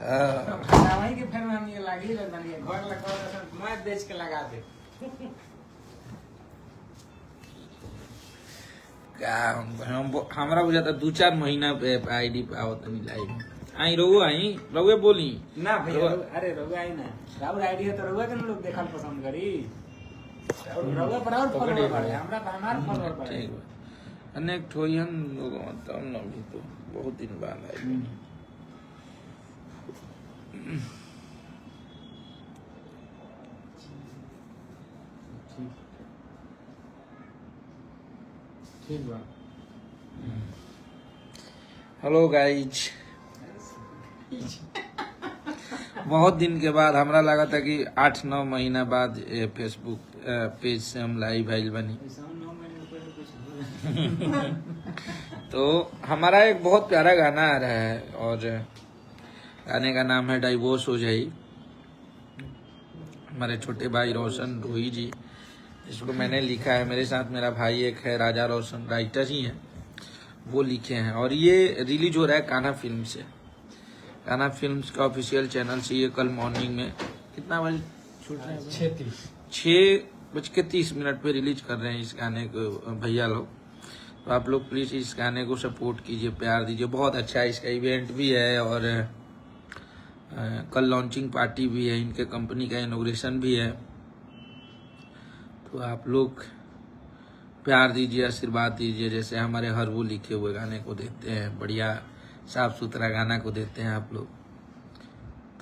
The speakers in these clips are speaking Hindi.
वहीं के फिर में हम ये लागी रहता नहीं घर लगा मैं बेच के लगा दे क्या हमरा बुझाता 2-4 महीना पे आईडी पे आवत नहीं लाइव आई रहुए बोली ना भैया अरे रहुआ आई ना राहुल आईडी है तो रहुआ के लोग देखल पसंद करी और रहुआ पर और फॉलोअर बढ़े हमरा तो हमार फॉलोअर बढ़े ठीक बा अनेक ठोयन लोग तब न भी तो बहुत दिन बाद आई ठीक बा हेलो गाइज बहुत दिन के बाद हमरा लगा था कि 8-9 महीना बाद फेसबुक पेज से हम लाइव आइल बनी तो हमारा एक बहुत प्यारा गाना आ रहा है और गाने का नाम है डाइवोर्स हो जाए। हमारे छोटे भाई रोशन रोही जी इसको मैंने लिखा है, मेरे साथ मेरा भाई एक है राजा रोशन राइटर ही है, वो लिखे हैं और ये रिलीज हो रहा है कान्हा फिल्म से। कान्हा फिल्म्स का ऑफिशियल चैनल से ये कल मॉर्निंग में कितना बजे छूट रहा है 6:30 पे रिलीज कर रहे हैं इस गाने को भैया लोग। तो आप लोग प्लीज इस गाने को सपोर्ट कीजिए, प्यार दीजिए। बहुत अच्छा है, इसका इवेंट भी है और कल लॉन्चिंग पार्टी भी है, इनके कंपनी का इनॉग्रेशन भी है। तो आप लोग प्यार दीजिए, आशीर्वाद दीजिए, जैसे हमारे हर वो लिखे हुए गाने को देते हैं, बढ़िया साफ सुथरा गाना को देते हैं आप लोग।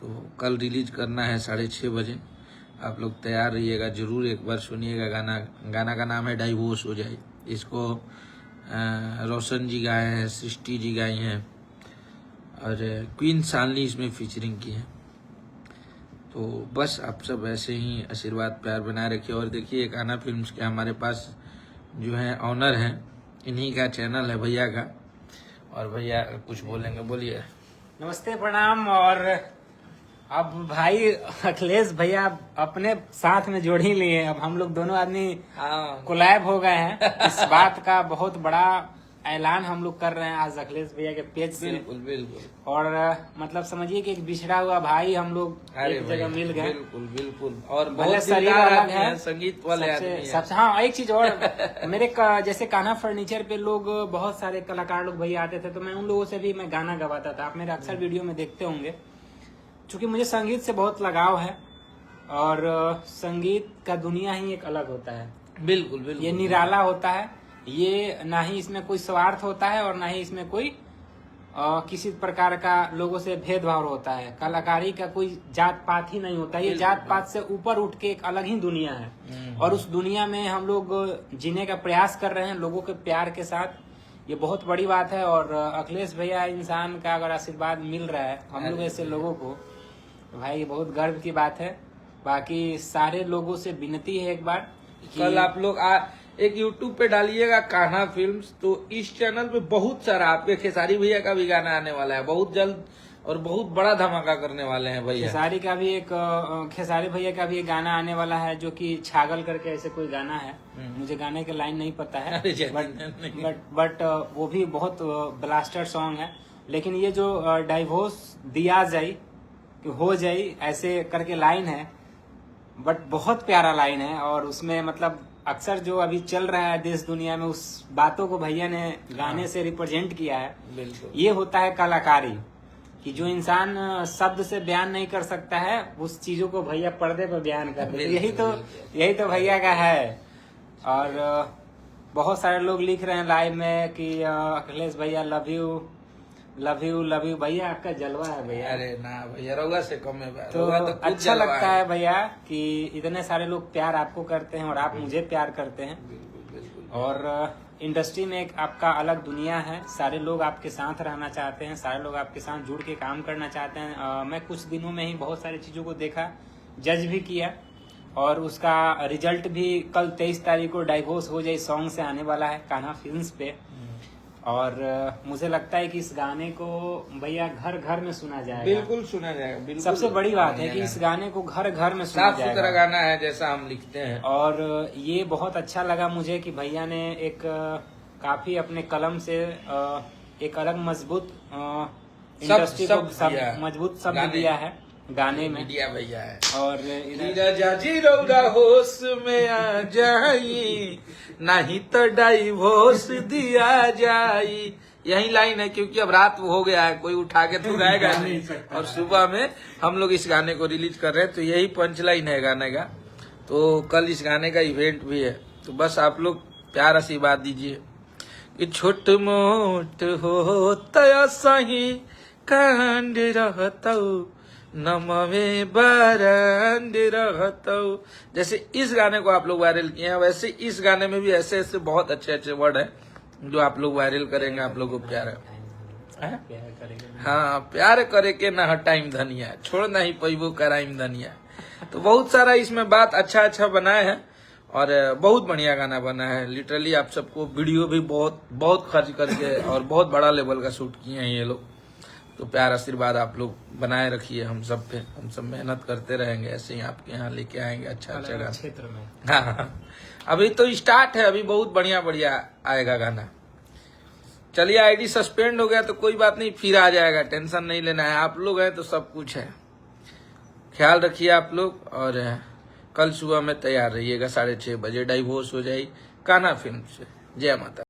तो कल रिलीज करना है 6:30 बजे, आप लोग तैयार रहिएगा, जरूर एक बार सुनिएगा गाना। गाना का नाम है डाइवोर्स हो जाए। इसको रोशन जी गाए हैं, सृष्टि जी गाई हैं और क्वीन सालनी इसमें फीचरिंग की है। तो बस आप सब ऐसे ही आशीर्वाद प्यार बनाए रखिए। और देखिए कान्हा फिल्म्स के हमारे पास जो है ऑनर हैं, इन्हीं का चैनल है भैया का, और भैया कुछ बोलेंगे, बोलिए। नमस्ते प्रणाम। और अब भाई अखिलेश भैया अपने साथ में जोड़ ही लिए, अब हम लोग दोनों आदमी कोलैब हो गए हैं। इस बात का बहुत बड़ा ऐलान हम लोग कर रहे हैं आज अखिलेश भैया के पेज से। बिल्कुल बिल्कुल। और मतलब समझिए कि एक बिछड़ा हुआ भाई हम लोग एक जगह मिल गए। बिल्कुल बिल्कुल। और भले बहुत शरीर अलग है, संगीत वाले आदमी हैं। सबसे हाँ एक चीज और मेरे जैसे कान्हा फर्नीचर पे लोग बहुत सारे कलाकार लोग भैया आते थे, तो मैं उन लोगों से भी मैं गाना गवाता था। आप मेरे अक्सर वीडियो में देखते होंगे। चूंकि मुझे संगीत से बहुत लगाव है और संगीत का दुनिया ही एक अलग होता है। बिल्कुल बिल्कुल। ये निराला होता है, ये ना ही इसमें कोई स्वार्थ होता है और ना ही इसमें कोई किसी प्रकार का लोगों से भेदभाव होता है। कलाकारी का कोई जात पात ही नहीं होता, ये जात पात से ऊपर उठ के एक अलग ही दुनिया है। और उस दुनिया में हम लोग जीने का प्रयास कर रहे हैं लोगों के प्यार के साथ, ये बहुत बड़ी बात है। और अखिलेश भैया इंसान का अगर आशीर्वाद मिल रहा है हम लोग ऐसे लोगों को, तो भाई ये बहुत गर्व की बात है। बाकी सारे लोगों से विनती है एक बार, कल आप लोग एक YouTube पे डालिएगा कान्हा फिल्म्स, तो इस चैनल पे बहुत सारा आपके खेसारी भैया का भी गाना आने वाला है बहुत जल्द, और बहुत बड़ा धमाका करने वाले हैं भैया। खेसारी का भी एक खेसारी भैया का भी एक गाना आने वाला है जो कि छागल करके ऐसे कोई गाना है, मुझे गाने के लाइन नहीं पता है, बट वो भी बहुत ब्लास्टर सॉन्ग है। लेकिन ये जो डाइवोर्स दिया जाए कि हो जाए ऐसे करके लाइन है, बट बहुत प्यारा लाइन है। और उसमें मतलब अक्सर जो अभी चल रहा है देश दुनिया में, उस बातों को भैया ने गाने से रिप्रेजेंट किया है। बिल्कुल, ये होता है कलाकारी, कि जो इंसान शब्द से बयान नहीं कर सकता है उस चीजों को भैया पर्दे पर बयान कर देते। यही तो भैया का है। और बहुत सारे लोग लिख रहे हैं लाइव में कि अखिलेश भैया love you love you love you. भैया आपका जलवा है भैया। अरे ना भैया, रउआ से कम है तो अच्छा लगता है भैया कि इतने सारे लोग प्यार आपको करते हैं और आप मुझे प्यार करते हैं। और इंडस्ट्री में एक आपका अलग दुनिया है, सारे लोग आपके साथ रहना चाहते हैं, सारे लोग आपके साथ जुड़ के काम करना चाहते हैं। मैं कुछ दिनों में ही बहुत सारी चीजों को देखा, जज भी किया, और उसका रिजल्ट भी कल 23 तारीख को डाइवोर्स हो जाए सॉन्ग से आने वाला है कान्हा फिल्म्स पे। और मुझे लगता है कि इस गाने को भैया घर घर में सुना जाएगा। बिल्कुल सुना जाएगा, बिल्कुल। सबसे बड़ी बात है कि इस गाने को घर घर में सुना जाएगा। साफ सुथरा गाना है जैसा हम लिखते हैं। और ये बहुत अच्छा लगा मुझे कि भैया ने एक काफी अपने कलम से एक अलग मजबूत इंडस्ट्री को सब मजबूत शब्द दिया है गाने में। मीडिया भैया है। और जी रौदा होश में आ जाई, नहीं तो डाइवोर्स दिया जाई, यही लाइन है। क्योंकि अब रात हो गया है, कोई उठा के तो गाएगा नहीं, और सुबह में हम लोग इस गाने को रिलीज कर रहे हैं, तो यही पंच लाइन है गाने का। तो कल इस गाने का इवेंट भी है, तो बस आप लोग प्यार आशीर्वाद दीजिए कि छोट मोट होता सही कांड रहता नमवे बरंड रहता। जैसे इस गाने को आप लोग वायरल किए हैं, वैसे इस गाने में भी ऐसे ऐसे बहुत अच्छे अच्छे वर्ड है जो आप लोग वायरल करेंगे। आप लोगों को प्यार है, हाँ, प्यार करे के ना टाइम धनिया, छोड़ नहीं पैबो कराइम धनिया। तो बहुत सारा इसमें बात अच्छा अच्छा बनाया है, और बहुत बढ़िया गाना बना है। लिटरली आप सबको वीडियो भी बहुत खर्च करके और बहुत बड़ा लेवल का शूट किए हैं ये लोग। तो प्यार आशीर्वाद आप लोग बनाए रखिए हम सब पे, हम सब मेहनत करते रहेंगे, ऐसे ही आपके यहाँ लेके आएंगे अच्छा अच्छा गाना क्षेत्र में। हाँ, अभी तो स्टार्ट है, अभी बहुत बढ़िया बढ़िया आएगा गाना। चलिए, आईडी सस्पेंड हो गया तो कोई बात नहीं, फिर आ जाएगा, टेंशन नहीं लेना है। आप लोग हैं तो सब कुछ है, ख्याल रखिए आप लोग। और कल सुबह में तैयार रहिएगा 6:30 बजे, डाइवोर्स हो जाए कान्हा फिल्म से। जय माता।